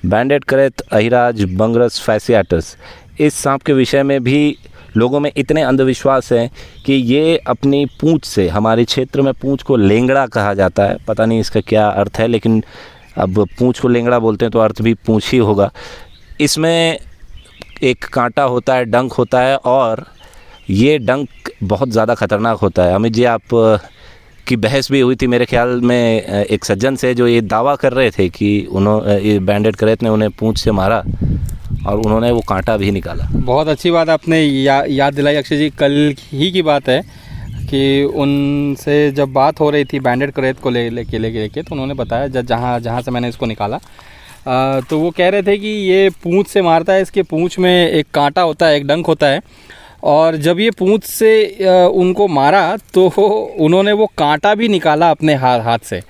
बैंडेड करेत अहिराज बंगरस फैसियाटस, इस सांप के विषय में भी लोगों में इतने अंधविश्वास हैं कि ये अपनी पूंछ से, हमारे क्षेत्र में पूंछ को लेंगड़ा कहा जाता है, पता नहीं इसका क्या अर्थ है, लेकिन अब पूंछ को लेंगड़ा बोलते हैं तो अर्थ भी पूंछ ही होगा। इसमें एक कांटा होता है, डंक होता है, और ये डंक बहुत ज़्यादा ख़तरनाक होता है। अमित जी, आप की बहस भी हुई थी मेरे ख्याल में एक सज्जन से, जो ये दावा कर रहे थे कि ये बैंडेड करेत ने उन्हें पूंछ से मारा और उन्होंने वो कांटा भी निकाला। बहुत अच्छी बात आपने याद दिलाई अक्षय जी। कल ही की बात है कि उनसे जब बात हो रही थी बैंडेड करेत को लेके तो उन्होंने बताया जहाँ से मैंने इसको निकाला, तो वो कह रहे थे कि ये पूंछ से मारता है, इसके पूंछ में एक कांटा होता है, एक डंक होता है, और जब ये पूंछ से उनको मारा तो उन्होंने वो कांटा भी निकाला अपने हाथ से।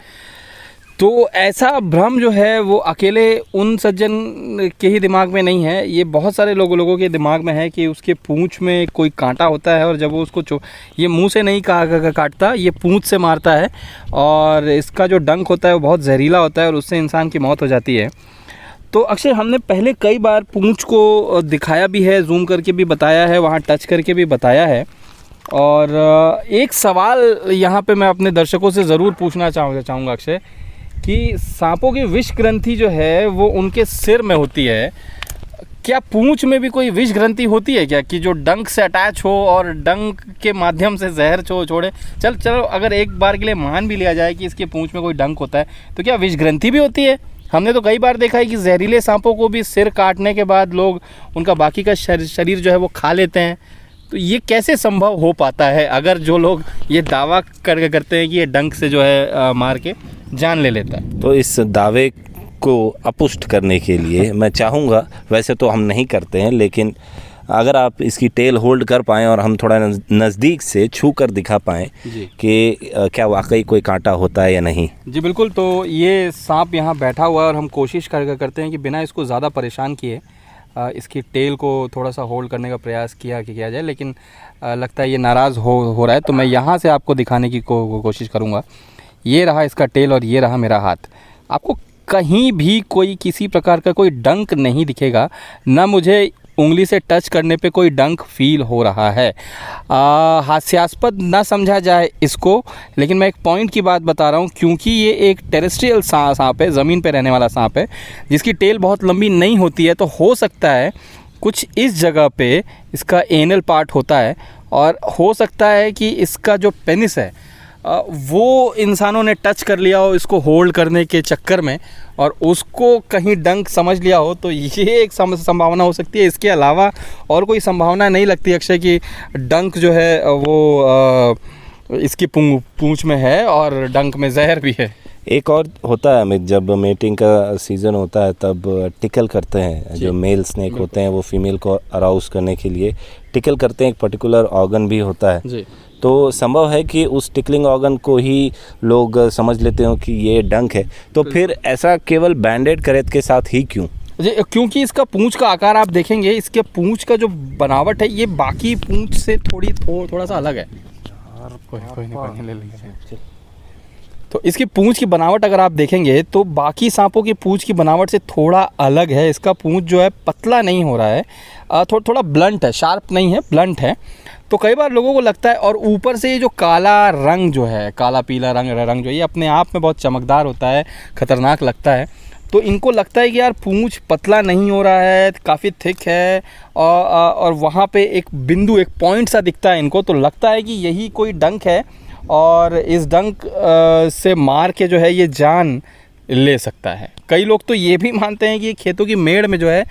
तो ऐसा भ्रम जो है वो अकेले उन सज्जन के ही दिमाग में नहीं है, ये बहुत सारे लोगों के दिमाग में है कि उसके पूंछ में कोई कांटा होता है और जब वो उसको ये मुंह से नहीं काटता, ये पूंछ से मारता है, और इसका जो डंक होता है वो बहुत जहरीला होता है और उससे इंसान की मौत हो जाती है। तो अक्षय, हमने पहले कई बार पूंछ को दिखाया भी है, जूम करके भी बताया है, वहाँ टच करके भी बताया है, और एक सवाल यहाँ पे मैं अपने दर्शकों से ज़रूर पूछना चाहूँगा अक्षय, कि सांपों की विष ग्रंथि जो है वो उनके सिर में होती है, क्या पूंछ में भी कोई विष ग्रंथि होती है क्या, कि जो डंक से अटैच हो और डंक के माध्यम से जहर छोड़े? चलो अगर एक बार के लिए मान भी लिया जाए कि इसके पूंछ में कोई डंक होता है, तो क्या विष ग्रंथि भी होती है? हमने तो कई बार देखा है कि जहरीले सांपों को भी सिर काटने के बाद लोग उनका बाकी का शरीर जो है वो खा लेते हैं। तो ये कैसे संभव हो पाता है, अगर जो लोग ये दावा करते हैं कि ये डंक से जो है मार के जान ले लेता है? तो इस दावे को अपुष्ट करने के लिए मैं चाहूँगा, वैसे तो हम नहीं करते हैं, लेकिन अगर आप इसकी टेल होल्ड कर पाएँ और हम थोड़ा नज़दीक से छू कर दिखा पाएँ कि क्या वाकई कोई कांटा होता है या नहीं। जी बिल्कुल। तो ये सांप यहाँ बैठा हुआ है और हम कोशिश करते हैं कि बिना इसको ज़्यादा परेशान किए इसकी टेल को थोड़ा सा होल्ड करने का प्रयास किया जाए, लेकिन लगता है ये नाराज़ हो रहा है। तो मैं यहाँ से आपको दिखाने की कोशिश करूँगा। ये रहा इसका टेल और ये रहा मेरा हाथ। आपको कहीं भी कोई किसी प्रकार का कोई डंक नहीं दिखेगा, ना मुझे उंगली से टच करने पे कोई डंक फील हो रहा है। हास्यास्पद ना समझा जाए इसको, लेकिन मैं एक पॉइंट की बात बता रहा हूँ, क्योंकि ये एक टेरेस्ट्रियल सांप है, ज़मीन पे रहने वाला सांप है, जिसकी टेल बहुत लंबी नहीं होती है। तो हो सकता है कुछ इस जगह पे इसका एनल पार्ट होता है, और हो सकता है कि इसका जो पेनिस है वो इंसानों ने टच कर लिया हो इसको होल्ड करने के चक्कर में, और उसको कहीं डंक समझ लिया हो। तो ये एक संभावना हो सकती है। इसके अलावा और कोई संभावना नहीं लगती अक्षय कि डंक जो है वो इसकी पूंछ में है और डंक में जहर भी है। एक और होता है अमित, जब मेटिंग का सीज़न होता है तब टिकल करते हैं, जो मेल स्नेक होते हैं वो फीमेल को अराउज करने के लिए टिकल करते हैं। एक पर्टिकुलर ऑर्गन भी होता है जी। तो संभव है कि उस टिकलिंग ऑर्गन को ही लोग समझ लेते हो कि ये डंक है। तो फिर ऐसा केवल बैंडेड करेत के साथ ही क्यों? जी, क्योंकि इसका पूंछ का आकार आप देखेंगे, इसके पूंछ का जो बनावट है ये बाकी पूंछ से थोड़ा सा अलग है। कोई नहीं ले लेंगे। तो इसकी पूंछ की बनावट अगर आप देखेंगे तो बाकी सांपों की पूंछ की बनावट से थोड़ा अलग है। इसका पूंछ जो है पतला नहीं हो रहा है, थोड़ा ब्लंट है, शार्प नहीं है, ब्लंट है। तो कई बार लोगों को लगता है, और ऊपर से ये जो काला रंग जो है, काला पीला रंग जो है, ये अपने आप में बहुत चमकदार होता है, ख़तरनाक लगता है। तो इनको लगता है कि यार पूंछ पतला नहीं हो रहा है, काफ़ी थिक है, और वहाँ पे एक बिंदु, एक पॉइंट सा दिखता है इनको, तो लगता है कि यही कोई डंक है, और इस डंक से मार के जो है ये जान ले सकता है। कई लोग तो ये भी मानते हैं कि ये खेतों की मेड़ में जो है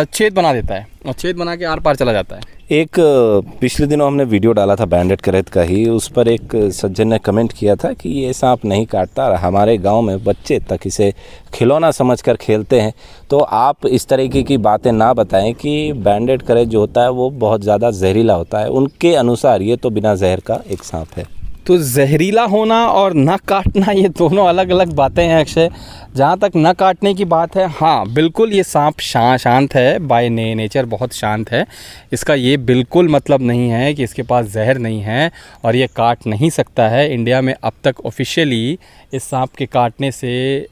छेद बना देता है, और छेद बना के आर पार चला जाता है। एक पिछले दिनों हमने वीडियो डाला था बैंडेड करेत का ही, उस पर एक सज्जन ने कमेंट किया था कि ये सांप नहीं काटता, हमारे गांव में बच्चे तक इसे खिलौना समझकर खेलते हैं। तो आप इस तरीके की बातें ना बताएं कि बैंडेड करेत जो होता है वो बहुत ज़्यादा जहरीला होता है। उनके अनुसार ये तो बिना जहर का एक सांप है। तो जहरीला होना और न काटना ये दोनों अलग अलग बातें हैं अक्षय। जहाँ तक न काटने की बात है, हाँ बिल्कुल ये सांप शांत है, बाय नेचर बहुत शांत है। इसका ये बिल्कुल मतलब नहीं है कि इसके पास जहर नहीं है और ये काट नहीं सकता है। इंडिया में अब तक ऑफिशियली इस सांप के काटने से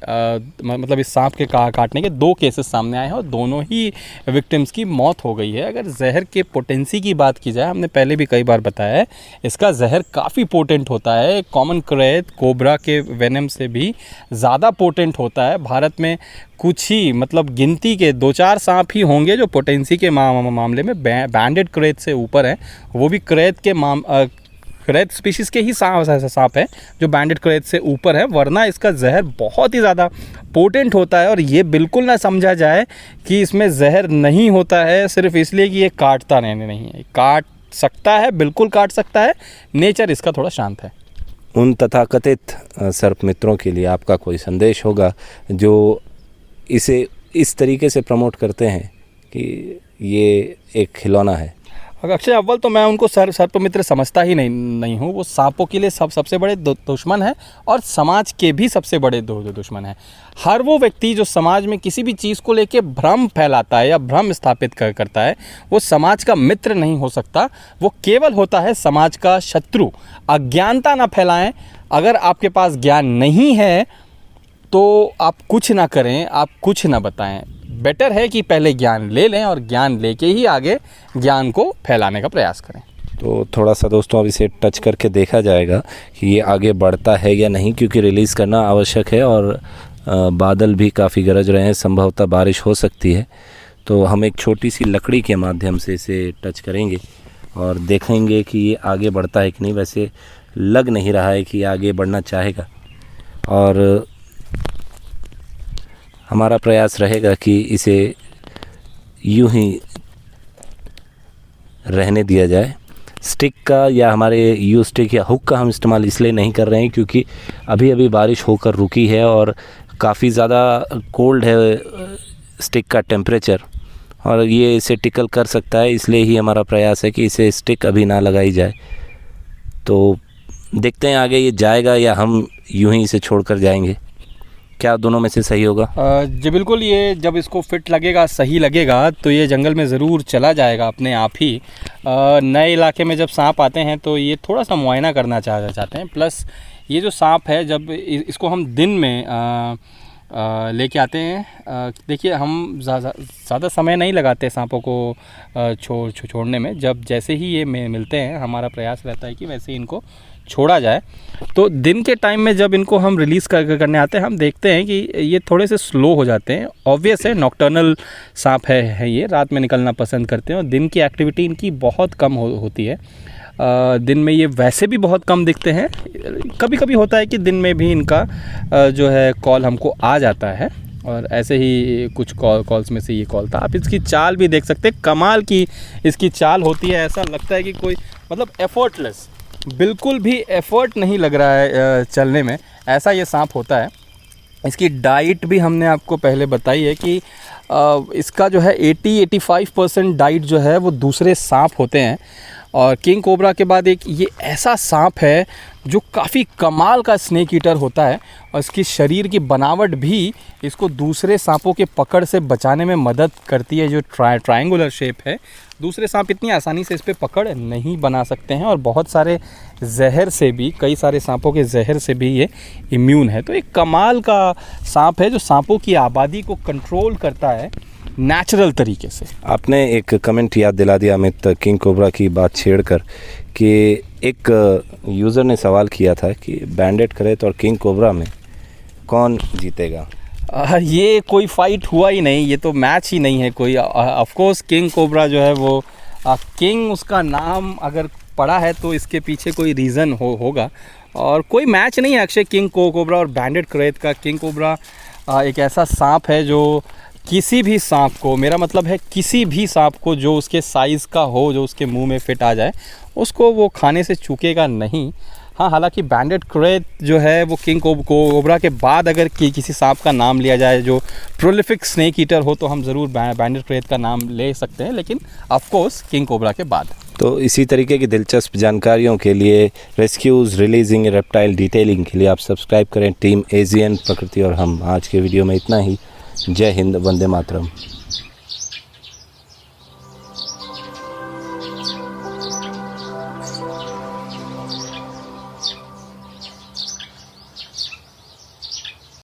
मतलब इस सांप के काटने के 2 केसेस सामने आए हैं और दोनों ही विक्टिम्स की मौत हो गई है। अगर जहर के पोटेंसी की बात की जाए, हमने पहले भी कई बार बताया है, इसका जहर काफ़ी पोटेंट होता है। कॉमन क्रेत कोबरा के वेनम से भी ज़्यादा पोटेंट होता है। भारत में कुछ ही मतलब गिनती के 2-4 सांप ही होंगे जो पोटेंसी के मामले में बैंडेड क्रेत से ऊपर हैं। वो भी क्रेत स्पीशीज़ के ही सांप है जो बैंडेड क्रेत से ऊपर है, वरना इसका जहर बहुत ही ज़्यादा पोटेंट होता है। और ये बिल्कुल ना समझा जाए कि इसमें जहर नहीं होता है सिर्फ इसलिए कि ये काटता नहीं है। काट सकता है, बिल्कुल काट सकता है, नेचर इसका थोड़ा शांत है। उन तथाकथित सर्प मित्रों के लिए आपका कोई संदेश होगा जो इसे इस तरीके से प्रमोट करते हैं कि ये एक खिलौना है? अक्षय, अव्वल तो मैं उनको सर्प मित्र समझता ही नहीं हूँ। वो सांपों के लिए सबसे बड़े दुश्मन है और समाज के भी सबसे बड़े दुश्मन है। हर वो व्यक्ति जो समाज में किसी भी चीज़ को लेके भ्रम फैलाता है या भ्रम स्थापित करता है, वो समाज का मित्र नहीं हो सकता। वो केवल होता है समाज का शत्रु। अज्ञानता ना फैलाएं। अगर आपके पास ज्ञान नहीं है तो आप कुछ ना करें, आप कुछ ना बताएं। बेटर है कि पहले ज्ञान ले लें और ज्ञान लेके ही आगे ज्ञान को फैलाने का प्रयास करें। तो थोड़ा सा दोस्तों अब इसे टच करके देखा जाएगा कि ये आगे बढ़ता है या नहीं, क्योंकि रिलीज़ करना आवश्यक है और बादल भी काफ़ी गरज रहे हैं, संभवतः बारिश हो सकती है। तो हम एक छोटी सी लकड़ी के माध्यम से इसे टच करेंगे और देखेंगे कि ये आगे बढ़ता है कि नहीं। वैसे लग नहीं रहा है कि ये आगे बढ़ना चाहेगा और हमारा प्रयास रहेगा कि इसे यूं ही रहने दिया जाए। स्टिक का या हमारे यू स्टिक या हुक का हम इस्तेमाल इसलिए नहीं कर रहे हैं क्योंकि अभी अभी बारिश होकर रुकी है और काफ़ी ज़्यादा कोल्ड है स्टिक का टेम्परेचर, और ये इसे टिकल कर सकता है। इसलिए ही हमारा प्रयास है कि इसे स्टिक अभी ना लगाई जाए। तो देखते हैं आगे ये जाएगा या हम यूं ही इसे छोड़ कर जाएंगे। क्या दोनों में से सही होगा? जी बिल्कुल, ये जब इसको फिट लगेगा, सही लगेगा, तो ये जंगल में ज़रूर चला जाएगा अपने आप ही। नए इलाके में जब सांप आते हैं तो ये थोड़ा सा मुआयना करना चाहते हैं। प्लस ये जो सांप है, जब इसको हम दिन में लेके आते हैं, देखिए हम ज़्यादा समय नहीं लगाते सांपों को छोड़ने में। जब जैसे ही ये मिलते हैं, हमारा प्रयास रहता है कि वैसे ही इनको छोड़ा जाए। तो दिन के टाइम में जब इनको हम रिलीज़ करने आते हैं, हम देखते हैं कि ये थोड़े से स्लो हो जाते हैं। ऑब्वियस है, नॉक्टर्नल सांप है ये, रात में निकलना पसंद करते हैं और दिन की एक्टिविटी इनकी बहुत कम होती है। दिन में ये वैसे भी बहुत कम दिखते हैं। कभी कभी होता है कि दिन में भी इनका जो है कॉल हमको आ जाता है, और ऐसे ही कुछ कॉल्स में से ये कॉल था। आप इसकी चाल भी देख सकते हैं, कमाल की इसकी चाल होती है। ऐसा लगता है कि कोई मतलब एफर्टलेस, बिल्कुल भी एफर्ट नहीं लग रहा है चलने में, ऐसा ये सांप होता है। इसकी डाइट भी हमने आपको पहले बताई है कि इसका जो है 80-85% डाइट जो है वो दूसरे सांप होते हैं। और किंग कोबरा के बाद एक ये ऐसा सांप है जो काफ़ी कमाल का स्नेक ईटर होता है, और इसकी शरीर की बनावट भी इसको दूसरे सांपों के पकड़ से बचाने में मदद करती है। जो ट्रायंगुलर शेप है, दूसरे सांप इतनी आसानी से इस पर पकड़ नहीं बना सकते हैं, और बहुत सारे जहर से भी, कई सारे सांपों के जहर से भी ये इम्यून है। तो एक कमाल का सांप है जो सांपों की आबादी को कंट्रोल करता है नेचुरल तरीके से। आपने एक कमेंट याद दिला दिया अमित, किंग कोबरा की बात छेड़कर, कि एक यूज़र ने सवाल किया था कि बैंडेड क्रेत और किंग कोबरा में कौन जीतेगा। ये कोई फाइट हुआ ही नहीं, ये तो मैच ही नहीं है कोई। ऑफ कोर्स किंग कोबरा जो है वो किंग, उसका नाम अगर पड़ा है तो इसके पीछे कोई रीज़न होगा, और कोई मैच नहीं है अक्षय किंग कोबरा और बैंडेड क्रेत का। किंग कोबरा एक ऐसा सांप है जो किसी भी सांप को, मेरा मतलब है किसी भी सांप को जो उसके साइज़ का हो, जो उसके मुंह में फिट आ जाए, उसको वो खाने से चूकेगा नहीं। हाँ, हालांकि बैंडेड क्रेत जो है वो किंग कोबरा के बाद अगर किसी सांप का नाम लिया जाए जो प्रोलिफिक स्नेक ईटर हो, तो हम ज़रूर बैंडेड क्रेत का नाम ले सकते हैं, लेकिन ऑफ कोर्स किंग कोबरा के बाद। तो इसी तरीके की दिलचस्प जानकारियों के लिए, रेस्क्यूज़, रिलीजिंग, रेप्टाइल डिटेलिंग के लिए आप सब्सक्राइब करें टीम एजियन प्रकृति और हम। आज के वीडियो में इतना ही। जय हिंद, वंदे मातरम।